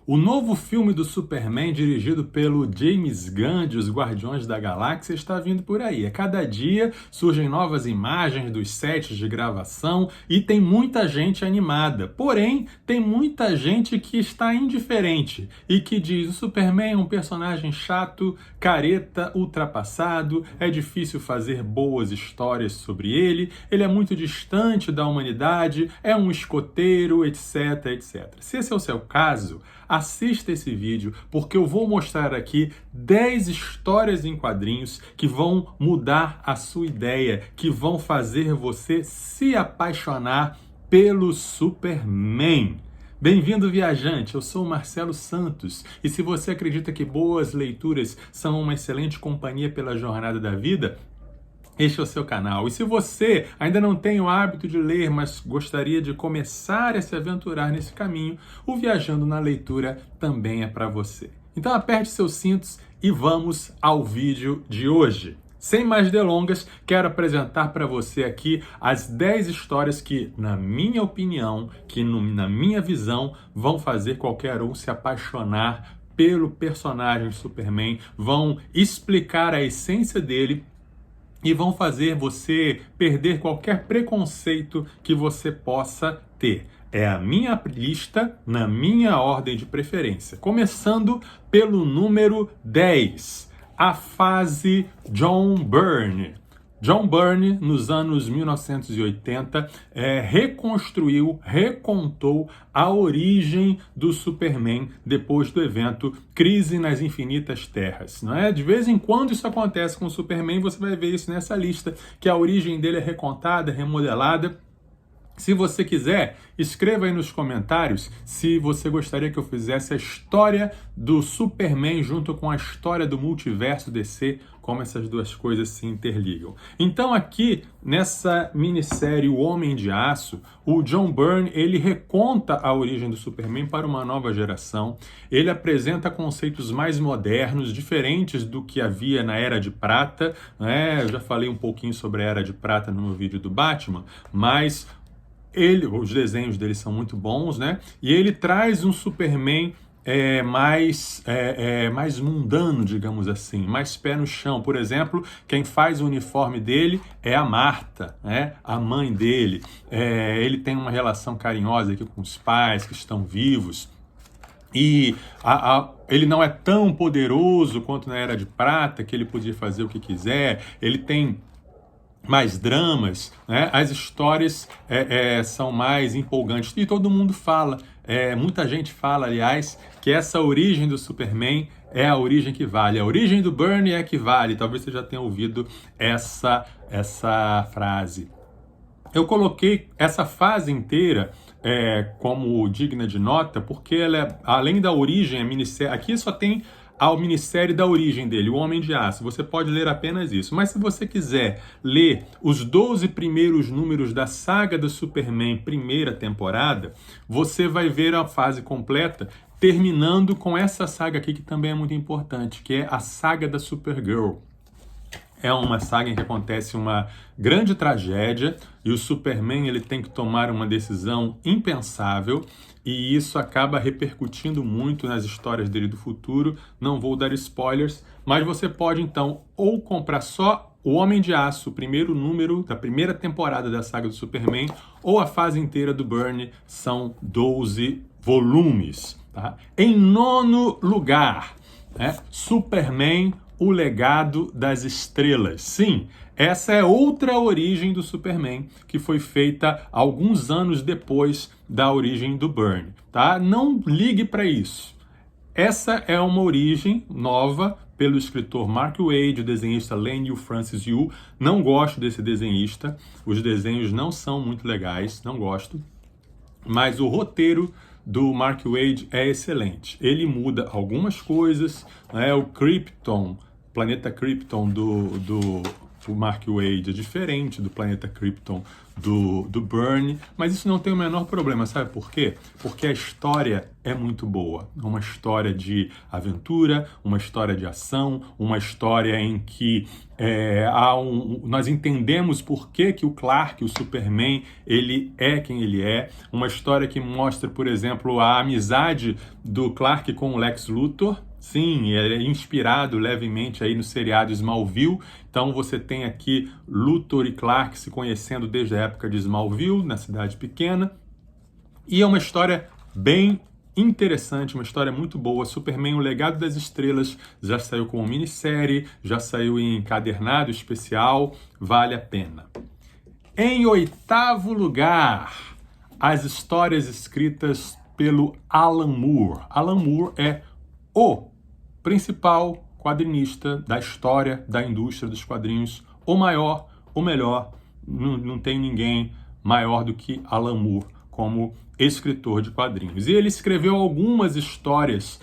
O novo filme do Superman, dirigido pelo James Gunn de Os Guardiões da Galáxia, está vindo por aí. A cada dia surgem novas imagens dos sets de gravação e tem muita gente animada. Porém, tem muita gente que está indiferente e que diz: o Superman é um personagem chato, careta, ultrapassado, é difícil fazer boas histórias sobre ele é muito distante da humanidade, é um escoteiro, etc, etc. Se esse é o seu caso, assista esse vídeo, porque eu vou mostrar aqui 10 histórias em quadrinhos que vão mudar a sua ideia, que vão fazer você se apaixonar pelo Superman. Bem-vindo, viajante! Eu sou o Marcelo Santos e se você acredita que boas leituras são uma excelente companhia pela jornada da vida, este é o seu canal. E se você ainda não tem o hábito de ler, mas gostaria de começar a se aventurar nesse caminho, o Viajando na Leitura também é para você. Então aperte seus cintos e vamos ao vídeo de hoje. Sem mais delongas, quero apresentar para você aqui as 10 histórias que, na minha opinião, na minha visão, vão fazer qualquer um se apaixonar pelo personagem Superman, vão explicar a essência dele e vão fazer você perder qualquer preconceito que você possa ter. É a minha lista na minha ordem de preferência. Começando pelo número 10, a fase John Byrne. John Byrne, nos anos 1980, recontou a origem do Superman depois do evento Crise nas Infinitas Terras. Não é? De vez em quando isso acontece com o Superman, você vai ver isso nessa lista, que a origem dele é recontada, remodelada. Se você quiser, escreva aí nos comentários se você gostaria que eu fizesse a história do Superman junto com a história do multiverso DC, como essas duas coisas se interligam. Então aqui, nessa minissérie O Homem de Aço, o John Byrne, ele reconta a origem do Superman para uma nova geração. Ele apresenta conceitos mais modernos, diferentes do que havia na Era de Prata, né? Eu já falei um pouquinho sobre a Era de Prata no meu vídeo do Batman, mas os desenhos dele são muito bons, né? E ele traz um Superman mais mundano, digamos assim, mais pé no chão. Por exemplo, quem faz o uniforme dele é a Marta, né? A mãe dele. Ele tem uma relação carinhosa aqui com os pais que estão vivos. E ele não é tão poderoso quanto na Era de Prata, que ele podia fazer o que quiser. Ele tem mais dramas, né? As histórias são mais empolgantes. E todo mundo fala, muita gente fala, aliás, que essa origem do Superman é a origem que vale. A origem do Byrne é que vale. Talvez você já tenha ouvido essa frase. Eu coloquei essa fase inteira como digna de nota, porque ela além da origem, a minissérie, aqui só tem ao minissérie da origem dele, O Homem de Aço. Você pode ler apenas isso. Mas se você quiser ler os 12 primeiros números da saga do Superman, primeira temporada, você vai ver a fase completa, terminando com essa saga aqui, que também é muito importante, que é a saga da Supergirl. É uma saga em que acontece uma grande tragédia e o Superman ele tem que tomar uma decisão impensável e isso acaba repercutindo muito nas histórias dele do futuro. Não vou dar spoilers, mas você pode então ou comprar só O Homem de Aço, o primeiro número da primeira temporada da saga do Superman, ou a fase inteira do Byrne, são 12 volumes. Tá? Em nono lugar, Superman, O Legado das Estrelas. Sim, essa é outra origem do Superman, que foi feita alguns anos depois da origem do Byrne. Tá? Não ligue para isso. Essa é uma origem nova pelo escritor Mark Waid, o desenhista Leinil Francis Yu. Não gosto desse desenhista, os desenhos não são muito legais, não gosto. Mas o roteiro do Mark Waid é excelente. Ele muda algumas coisas, o Krypton, planeta Krypton o Mark Waid é diferente do planeta Krypton do Byrne, mas isso não tem o menor problema, sabe por quê? Porque a história é muito boa. É uma história de aventura, uma história de ação, uma história em que nós entendemos por que o Clark, o Superman, ele é quem ele é. Uma história que mostra, por exemplo, a amizade do Clark com o Lex Luthor. Sim, é inspirado levemente aí no seriado Smallville. Então você tem aqui Luthor e Clark se conhecendo desde a época de Smallville, na cidade pequena. E é uma história bem interessante, uma história muito boa. Superman, o Legado das Estrelas, já saiu como minissérie, já saiu em encadernado especial, vale a pena. Em 8º lugar, as histórias escritas pelo Alan Moore. Alan Moore é o principal quadrinista da história da indústria dos quadrinhos, o maior, o melhor. Não tem ninguém maior do que Alan Moore como escritor de quadrinhos. E ele escreveu algumas histórias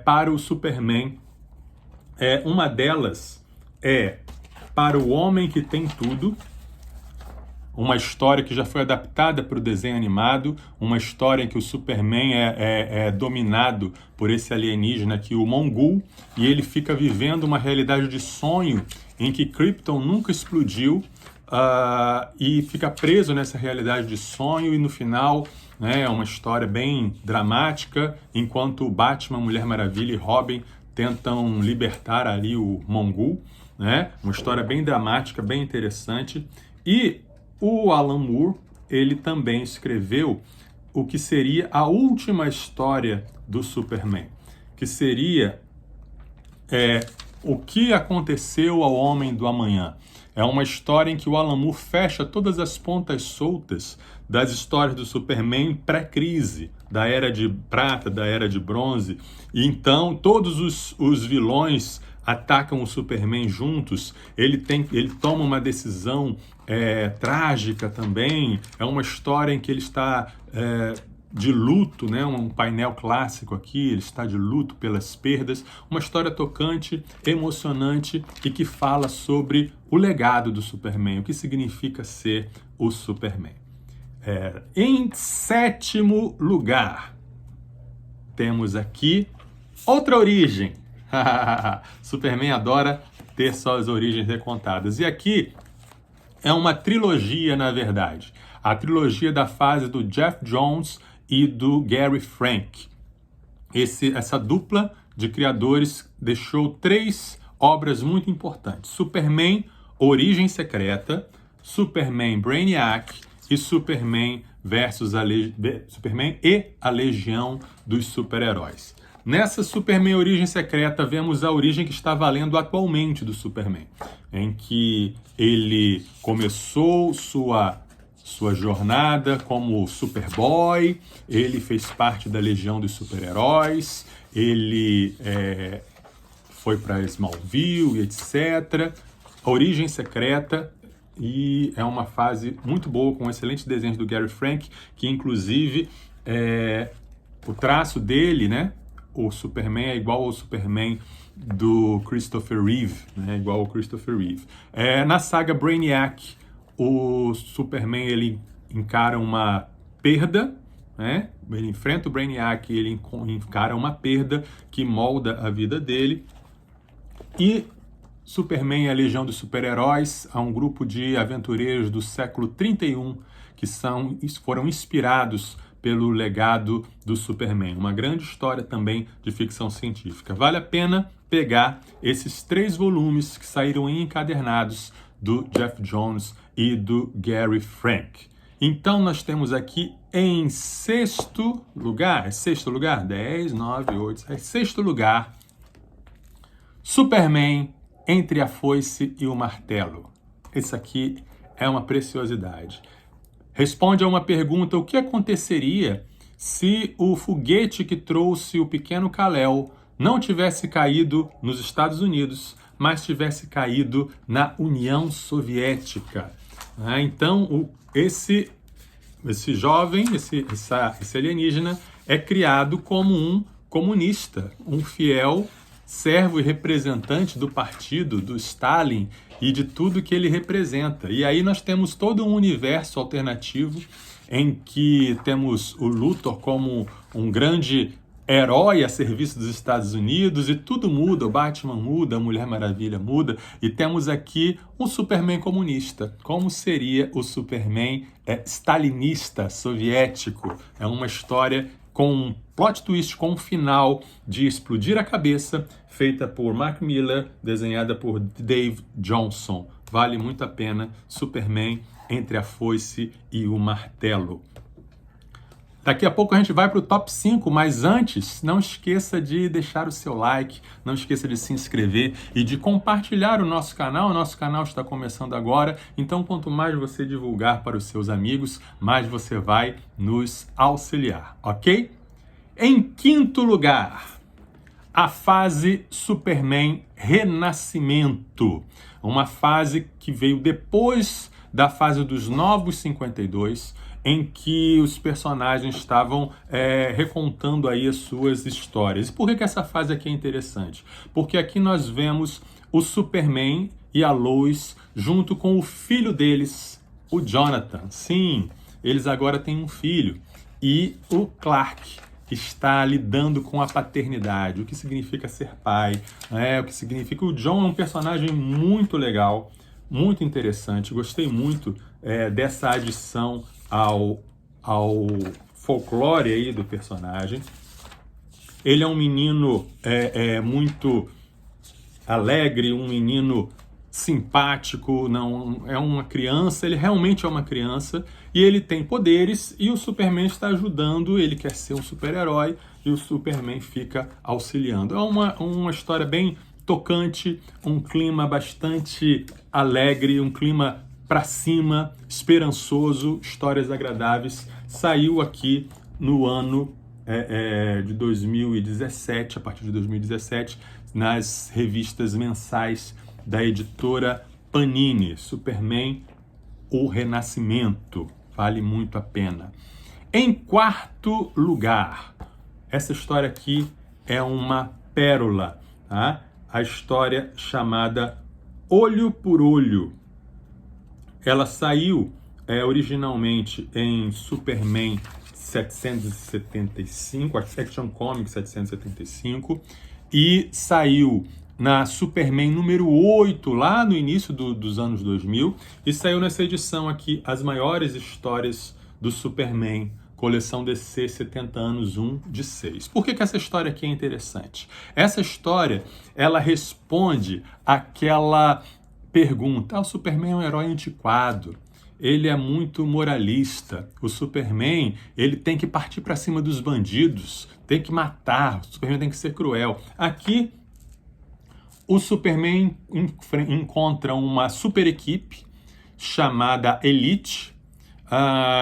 para o Superman. Uma delas é Para o Homem que Tem Tudo, uma história que já foi adaptada para o desenho animado, uma história em que o Superman é dominado por esse alienígena aqui, o Mongul, e ele fica vivendo uma realidade de sonho em que Krypton nunca explodiu, e fica preso nessa realidade de sonho, e no final é uma história bem dramática, enquanto o Batman, Mulher Maravilha e Robin tentam libertar ali o Mongul, né? Uma história bem dramática, bem interessante. E o Alan Moore, ele também escreveu o que seria a última história do Superman, que seria o que aconteceu ao Homem do Amanhã. É uma história em que o Alan Moore fecha todas as pontas soltas das histórias do Superman pré-crise, da Era de Prata, da Era de Bronze. E então todos os vilões atacam o Superman juntos. Ele toma uma decisão trágica também. É uma história em que ele está de luto, né? Um painel clássico aqui, ele está de luto pelas perdas. Uma história tocante, emocionante e que fala sobre o legado do Superman, o que significa ser o Superman. Em 7º lugar, temos aqui outra origem. Superman adora ter suas origens recontadas. E aqui é uma trilogia, na verdade. A trilogia da fase do Geoff Johns e do Gary Frank. Essa dupla de criadores deixou 3 obras muito importantes. Superman, Origem Secreta, Superman Brainiac e Superman Superman e a Legião dos Super-Heróis. Nessa Superman Origem Secreta, vemos a origem que está valendo atualmente do Superman, em que ele começou sua jornada como Superboy, ele fez parte da Legião dos Super-Heróis, ele foi para Smallville, etc. A Origem Secreta, e é uma fase muito boa, com excelentes desenhos do Gary Frank, que inclusive o traço dele, né? O Superman é igual ao Superman do Christopher Reeve, né? Igual ao Christopher Reeve. Na saga Brainiac, o Superman ele encara uma perda, né? Ele enfrenta o Brainiac, ele encara uma perda que molda a vida dele. E Superman e a Legião dos Super-Heróis, há um grupo de aventureiros do século 31 que foram inspirados pelo legado do Superman. Uma grande história também de ficção científica. Vale a pena pegar esses 3 volumes que saíram encadernados do Geoff Johns e do Gary Frank. Então nós temos aqui em 6º lugar, 10, 9, 8, 6º lugar, Superman Entre a Foice e o Martelo. Esse aqui é uma preciosidade. Responde a uma pergunta: o que aconteceria se o foguete que trouxe o pequeno Kal-El não tivesse caído nos Estados Unidos, mas tivesse caído na União Soviética? Então, esse jovem, esse alienígena, é criado como um comunista, um fiel servo e representante do partido, do Stalin e de tudo que ele representa. E aí nós temos todo um universo alternativo em que temos o Luthor como um grande herói a serviço dos Estados Unidos, e tudo muda, o Batman muda, a Mulher Maravilha muda, e temos aqui um Superman comunista. Como seria o Superman stalinista, soviético? É uma história com um plot twist, com um final de explodir a cabeça, feita por Mark Millar, desenhada por Dave Johnson. Vale muito a pena, Superman entre a foice e o martelo. Daqui a pouco a gente vai para o top 5, mas antes, não esqueça de deixar o seu like, não esqueça de se inscrever e de compartilhar o nosso canal. O nosso canal está começando agora, então quanto mais você divulgar para os seus amigos, mais você vai nos auxiliar, ok? Em quinto lugar, a fase Superman Renascimento, uma fase que veio depois da fase dos Novos 52, em que os personagens estavam recontando aí as suas histórias. E por que essa fase aqui é interessante? Porque aqui nós vemos o Superman e a Lois junto com o filho deles, o Jonathan. Sim, eles agora têm um filho. E o Clark está lidando com a paternidade, o que significa ser pai, o que significa... O John é um personagem muito legal, muito interessante. Gostei muito dessa adição ao folclore aí do personagem. Ele é um menino muito alegre, um menino simpático, não é uma criança, ele realmente é uma criança, e ele tem poderes, e o Superman está ajudando, ele quer ser um super-herói, e o Superman fica auxiliando. É uma história bem tocante, um clima bastante alegre, um clima para cima, esperançoso, histórias agradáveis. Saiu aqui no ano de 2017, a partir de 2017, nas revistas mensais da editora Panini. Superman, o Renascimento. Vale muito a pena. Em quarto lugar, essa história aqui é uma pérola, tá? A história chamada Olho por Olho. Ela saiu originalmente em Superman 775, Action Comics 775, e saiu na Superman número 8, lá no início dos anos 2000, e saiu nessa edição aqui, As Maiores Histórias do Superman, coleção DC 70 anos 1 de 6. Por que essa história aqui é interessante? Essa história, ela responde àquela pergunta: o Superman é um herói antiquado, ele é muito moralista, o Superman ele tem que partir para cima dos bandidos, tem que matar, o Superman tem que ser cruel. Aqui, o Superman encontra uma super equipe chamada Elite,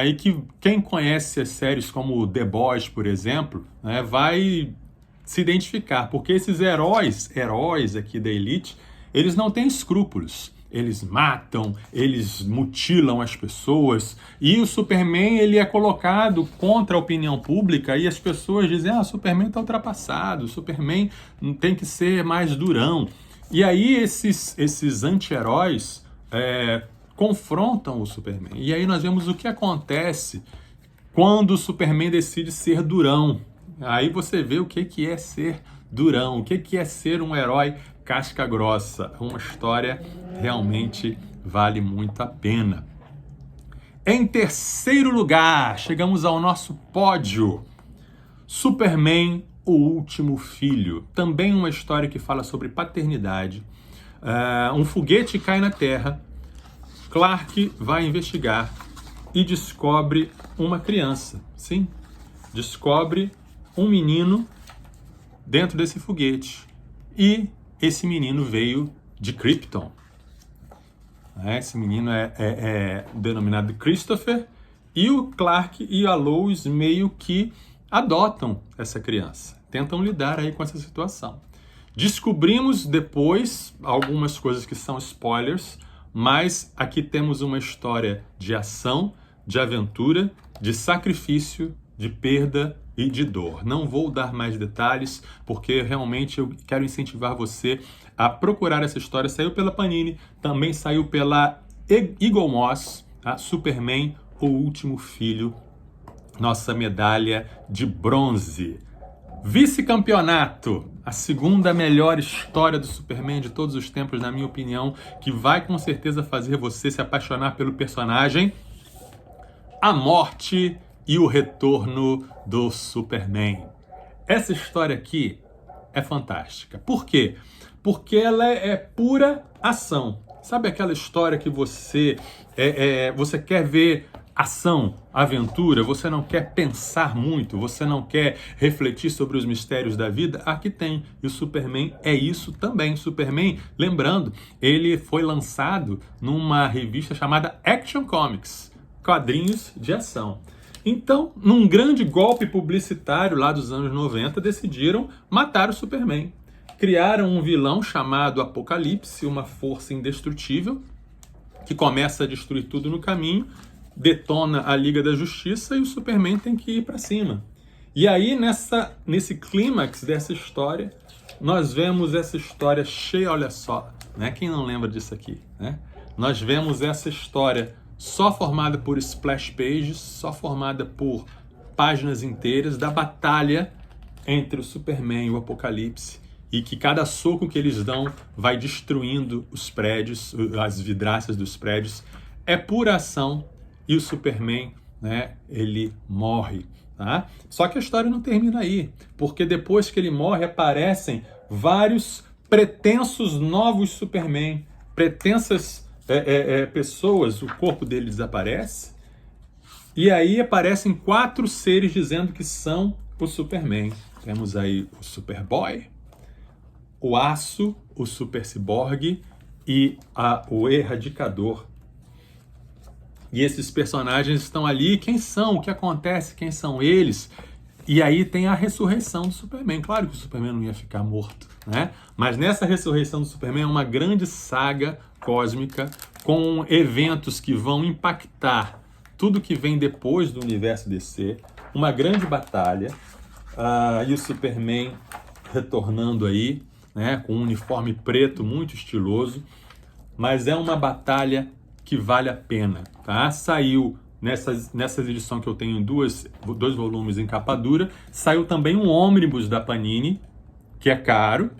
e que quem conhece as séries como The Boys, por exemplo, vai se identificar, porque esses heróis aqui da Elite, eles não têm escrúpulos. Eles matam, eles mutilam as pessoas, e o Superman ele é colocado contra a opinião pública, e as pessoas dizem: o Superman está ultrapassado, o Superman tem que ser mais durão. E aí esses anti-heróis confrontam o Superman. E aí nós vemos o que acontece quando o Superman decide ser durão. Aí você vê o que é ser durão, o que é ser um herói casca grossa. Uma história realmente vale muito a pena. Em terceiro lugar, chegamos ao nosso pódio. Superman, o Último Filho. Também uma história que fala sobre paternidade. Um foguete cai na Terra. Clark vai investigar e descobre uma criança. Sim, descobre um menino dentro desse foguete. E esse menino veio de Krypton. Esse menino é denominado Christopher, e o Clark e a Lois meio que adotam essa criança, tentam lidar aí com essa situação. Descobrimos depois algumas coisas que são spoilers, mas aqui temos uma história de ação, de aventura, de sacrifício, de perda e de dor. Não vou dar mais detalhes, porque realmente eu quero incentivar você a procurar essa história. Saiu pela Panini, também saiu pela Eagle Moss, a Superman, o Último Filho, nossa medalha de bronze. Vice-campeonato, a segunda melhor história do Superman de todos os tempos, na minha opinião, que vai com certeza fazer você se apaixonar pelo personagem. A Morte e o Retorno do Superman. Essa história aqui é fantástica. Por quê? Porque ela é pura ação. Sabe aquela história que você quer ver ação, aventura, você não quer pensar muito, você não quer refletir sobre os mistérios da vida? Aqui tem. E o Superman é isso também. Superman, lembrando, ele foi lançado numa revista chamada Action Comics, quadrinhos de ação. Então, num grande golpe publicitário lá dos anos 90, decidiram matar o Superman. Criaram um vilão chamado Apocalipse, uma força indestrutível, que começa a destruir tudo no caminho, detona a Liga da Justiça e o Superman tem que ir para cima. E aí, nesse clímax dessa história, nós vemos essa história cheia, olha só, né? Quem não lembra disso aqui, né? Nós vemos essa história só formada por splash pages, só formada por páginas inteiras da batalha entre o Superman e o Apocalipse, e que cada soco que eles dão vai destruindo os prédios, as vidraças dos prédios. É pura ação e o Superman, né, ele morre. Tá? Só que a história não termina aí, porque depois que ele morre aparecem vários pretensos novos Superman, pretensas pessoas, o corpo dele desaparece, e aí aparecem 4 seres dizendo que são o Superman. Temos aí o Superboy, o Aço, o Super Ciborgue e o Erradicador. E esses personagens estão ali. Quem são? O que acontece? Quem são eles? E aí tem a ressurreição do Superman. Claro que o Superman não ia ficar morto, né? Mas nessa ressurreição do Superman é uma grande saga cósmica com eventos que vão impactar tudo que vem depois do universo DC. Uma grande batalha. E o Superman retornando aí, né, com um uniforme preto muito estiloso. Mas é uma batalha que vale a pena, tá? Saiu nessa edição que eu tenho em dois volumes em capa dura, saiu também um ônibus da Panini, que é caro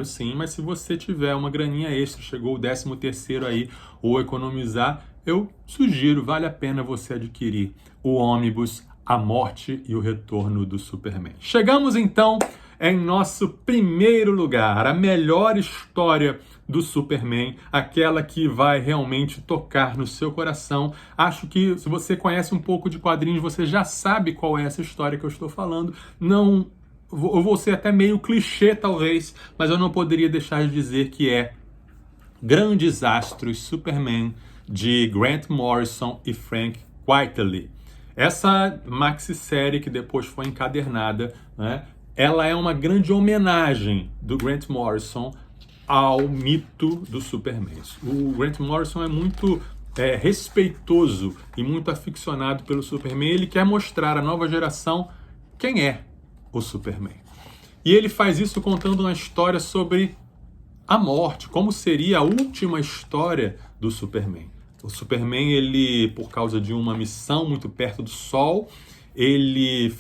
sim, mas se você tiver uma graninha extra, chegou o 13º aí, ou economizar, eu sugiro, vale a pena você adquirir o ônibus A Morte e o Retorno do Superman. Chegamos então em nosso primeiro lugar, a melhor história do Superman, aquela que vai realmente tocar no seu coração. Acho que se você conhece um pouco de quadrinhos, você já sabe qual é essa história que eu estou falando. Não, eu vou ser até meio clichê talvez, mas eu não poderia deixar de dizer que é Grandes Astros Superman, de Grant Morrison e Frank Quitely. Essa maxi-série que depois foi encadernada, né, ela é uma grande homenagem do Grant Morrison ao mito do Superman. O Grant Morrison é muito respeitoso e muito aficionado pelo Superman. Ele quer mostrar à nova geração quem é o Superman. E ele faz isso contando uma história sobre a morte, como seria a última história do Superman. O Superman, ele, por causa de uma missão muito perto do Sol, ele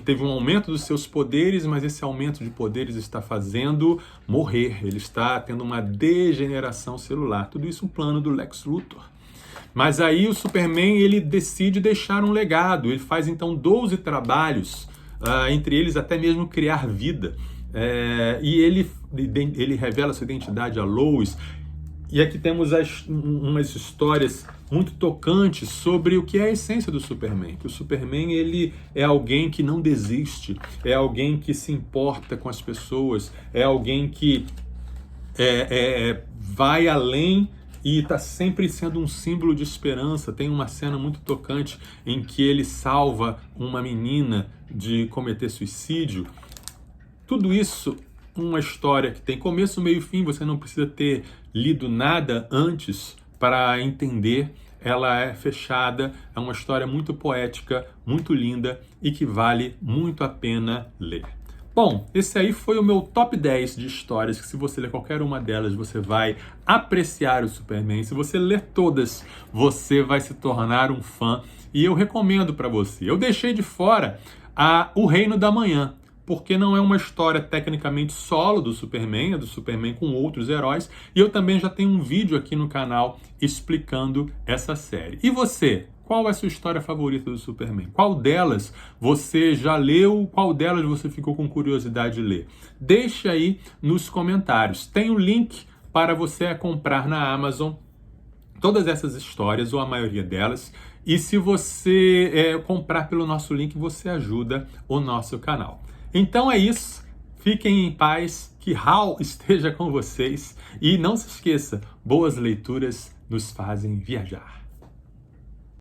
teve um aumento dos seus poderes, mas esse aumento de poderes está fazendo morrer. Ele está tendo uma degeneração celular. Tudo isso um plano do Lex Luthor. Mas aí o Superman, ele decide deixar um legado. Ele faz então 12 trabalhos, entre eles até mesmo criar vida. E ele revela sua identidade a Lois. E aqui temos umas histórias muito tocantes sobre o que é a essência do Superman. Que o Superman, ele é alguém que não desiste, é alguém que se importa com as pessoas, é alguém que vai além e está sempre sendo um símbolo de esperança. Tem uma cena muito tocante em que ele salva uma menina de cometer suicídio. Tudo isso, uma história que tem começo, meio e fim, você não precisa ter lido nada antes para entender ela é fechada, é uma história muito poética, muito linda e que vale muito a pena ler. Bom, esse aí foi o meu top 10 de histórias que, se você ler qualquer uma delas, você vai apreciar o Superman. Se você ler todas, você vai se tornar um fã. E eu recomendo para você. Eu deixei de fora O Reino da Manhã, porque não é uma história tecnicamente solo do Superman, é do Superman com outros heróis. E eu também já tenho um vídeo aqui no canal explicando essa série. E você? Qual é a sua história favorita do Superman? Qual delas você já leu? Qual delas você ficou com curiosidade de ler? Deixe aí nos comentários. Tem o link para você comprar na Amazon todas essas histórias, ou a maioria delas. E se você comprar pelo nosso link, você ajuda o nosso canal. Então é isso. Fiquem em paz. Que Hal esteja com vocês. E não se esqueça, boas leituras nos fazem viajar.